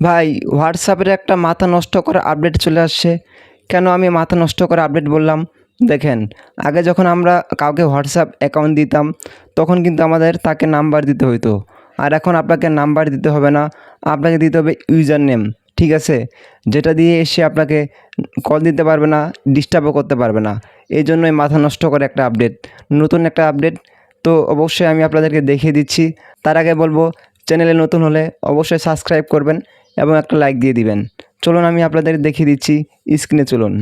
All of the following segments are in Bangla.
ভাই, হোয়াটসঅ্যাপের একটা মাথা নষ্ট করা আপডেট চলে আসছে। কেন আমি মাথা নষ্ট করা আপডেট বললাম? দেখেন, আগে যখন আমরা কাউকে হোয়াটসঅ্যাপ অ্যাকাউন্ট দিতাম, তখন কিন্তু আমাদের তাকে নাম্বার দিতে হইতো। আর এখন আপনাকে নাম্বার দিতে হবে না, আপনাকে দিতে হবে ইউজার নেম, ঠিক আছে? যেটা দিয়ে সে আপনাকে কল দিতে পারবে না, ডিস্টার্বও করতে পারবে না। এই জন্যই মাথা নষ্ট করে একটা আপডেট, নতুন একটা আপডেট। তো অবশ্যই আমি আপনাদেরকে দেখিয়ে দিচ্ছি। তার আগে বলবো, চ্যানেলে নতুন হলে অবশ্যই সাবস্ক্রাইব করবেন এবং একটা লাইক দিয়ে দিবেন। চলুন আমি আপনাদের দেখিয়ে দিচ্ছি, স্ক্রিনে চলুন।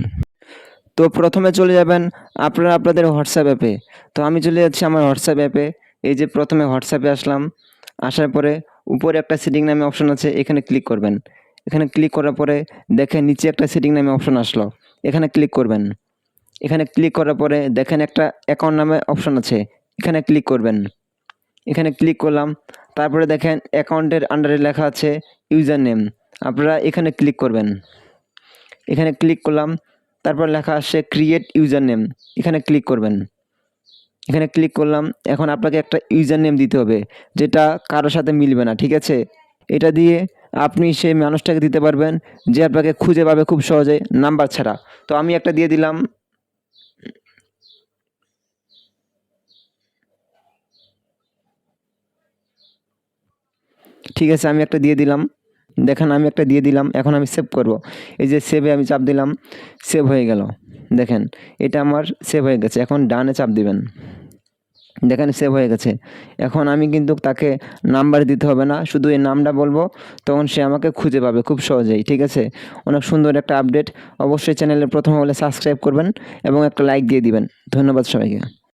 তো প্রথমে চলে যাবেন আপনারা আপনাদের হোয়াটসঅ্যাপ অ্যাপে। তো আমি চলে যাচ্ছি আমার হোয়াটসঅ্যাপ অ্যাপে। এই যে প্রথমে হোয়াটসঅ্যাপে আসলাম, আসার পরে উপরে একটা সেটিং নামে অপশন আছে, এখানে ক্লিক করবেন। এখানে ক্লিক করার পরে দেখেন নিচে একটা সেটিং নামে অপশন আসলো, এখানে ক্লিক করবেন। এখানে ক্লিক করার পরে দেখেন একটা অ্যাকাউন্ট নামে অপশন আছে, এখানে ক্লিক করবেন। এখানে ক্লিক করলাম, তারপরে দেখেন অ্যাকাউন্টের আন্ডারে লেখা আছে ইউজার নেম, আপনারা এখানে ক্লিক করবেন। এখানে ক্লিক করলাম, তারপর লেখা আসছে ক্রিয়েট ইউজার নেম, এখানে ক্লিক করবেন। এখানে ক্লিক করলাম, এখন আপনাকে একটা ইউজার নেম দিতে হবে, যেটা কারোর সাথে মিলবে না, ঠিক আছে? এটা দিয়ে আপনি সেই মানুষটাকে দিতে পারবেন যে আপনাকে খুঁজে পাবে খুব সহজে, নাম্বার ছাড়া। তো আমি একটা দিয়ে দিলাম। ঠিক আছে, আমি একটা দিয়ে দিলাম। দেখেন আমি একটা দিয়ে দিলাম, এখন আমি সেভ করব। এই যে সেভে আমি চাপ দিলাম, সেভ হয়ে গেল। দেখেন এটা আমার সেভ হয়ে গেছে। এখন ডানে চাপ দিবেন, দেখেন সেভ হয়ে গেছে। এখন আমি কিন্তু তাকে নাম্বার দিতে হবে না, শুধু এই নামটা বলবো, তখন সে আমাকে খুঁজে পাবে খুব সহজেই, ঠিক আছে? অনেক সুন্দর একটা আপডেট। অবশ্যই চ্যানেলে প্রথম হলে সাবস্ক্রাইব করবেন এবং একটা লাইক দিয়ে দিবেন। ধন্যবাদ সবাইকে।